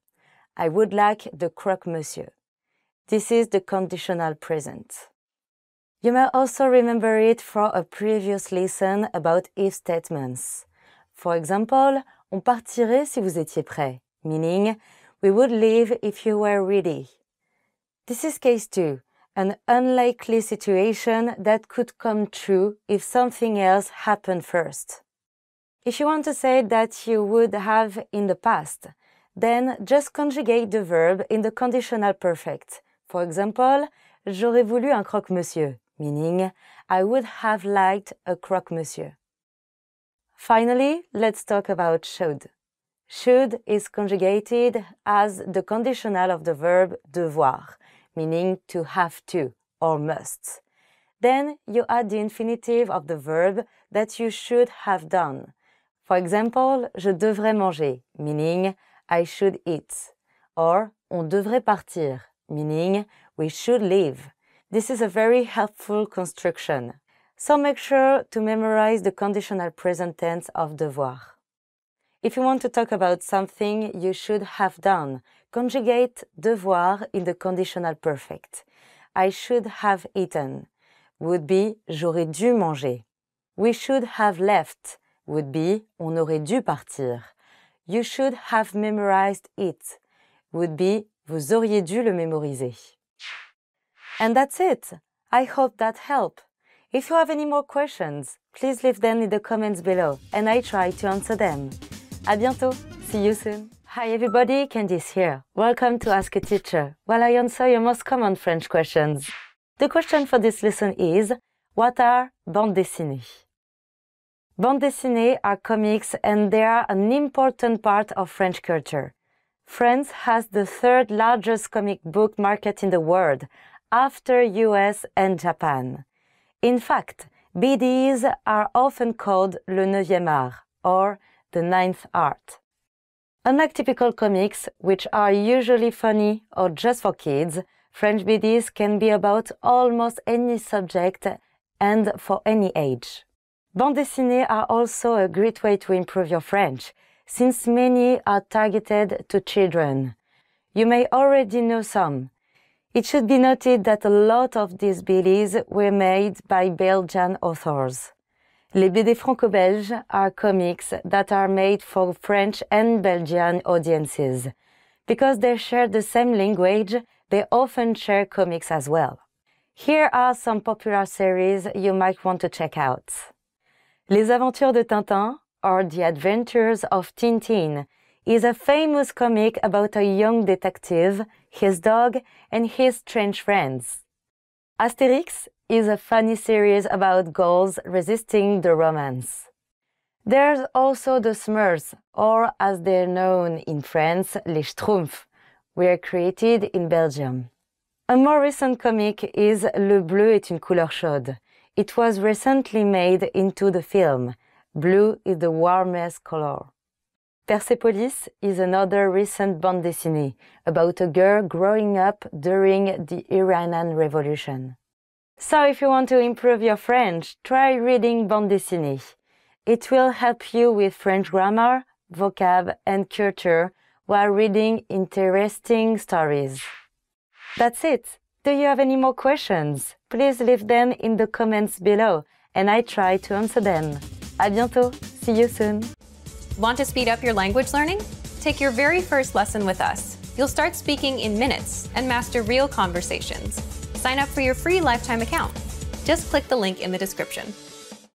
I would like the croque-monsieur. This is the conditional present. You may also remember it from a previous lesson about if statements. For example, on partirait si vous étiez prêt, meaning we would leave if you were ready. This is case 2, an unlikely situation that could come true if something else happened first. If you want to say that you would have in the past, then just conjugate the verb in the conditional perfect. For example, j'aurais voulu un croque-monsieur, meaning I would have liked a croque-monsieur. Finally, let's talk about should. Should is conjugated as the conditional of the verb devoir, meaning to have to or must. Then you add the infinitive of the verb that you should have done. For example, je devrais manger, meaning I should eat, or on devrait partir, meaning we should leave. This is a very helpful construction. So make sure to memorize the conditional present tense of devoir. If you want to talk about something you should have done, conjugate devoir in the conditional perfect. I should have eaten would be j'aurais dû manger. We should have left would be on aurait dû partir. You should have memorized it would be vous auriez dû le mémoriser. And that's it. I hope that helped. If you have any more questions, please leave them in the comments below and I try to answer them. À bientôt. See you soon. Hi everybody, Candice here. Welcome to Ask a Teacher, while I answer your most common French questions. The question for this lesson is, what are bandes dessinées? Bandes dessinées are comics and they are an important part of French culture. France has the third largest comic book market in the world, after US and Japan. In fact, BDs are often called le neuvième art, or the ninth art. Unlike typical comics, which are usually funny or just for kids, French BDs can be about almost any subject and for any age. Bandes dessinées are also a great way to improve your French, since many are targeted to children. You may already know some. It should be noted that a lot of these BDs were made by Belgian authors. Les BD franco-belges are comics that are made for French and Belgian audiences. Because they share the same language, they often share comics as well. Here are some popular series you might want to check out. Les Aventures de Tintin, or The Adventures of Tintin, is a famous comic about a young detective, his dog, and his strange friends. Astérix is a funny series about Gauls resisting the Romans. There's also the Smurfs, or as they're known in France, les Schtroumpfs, were created in Belgium. A more recent comic is Le bleu est une couleur chaude. It was recently made into the film. Blue is the warmest color. Persepolis is another recent bande dessinée about a girl growing up during the Iranian Revolution. So if you want to improve your French, try reading bande dessinée. It will help you with French grammar, vocab, and culture while reading interesting stories. That's it. Do you have any more questions? Please leave them in the comments below and I try to answer them. À bientôt. See you soon. Want to speed up your language learning? Take your very first lesson with us. You'll start speaking in minutes and master real conversations. Sign up for your free lifetime account. Just click the link in the description.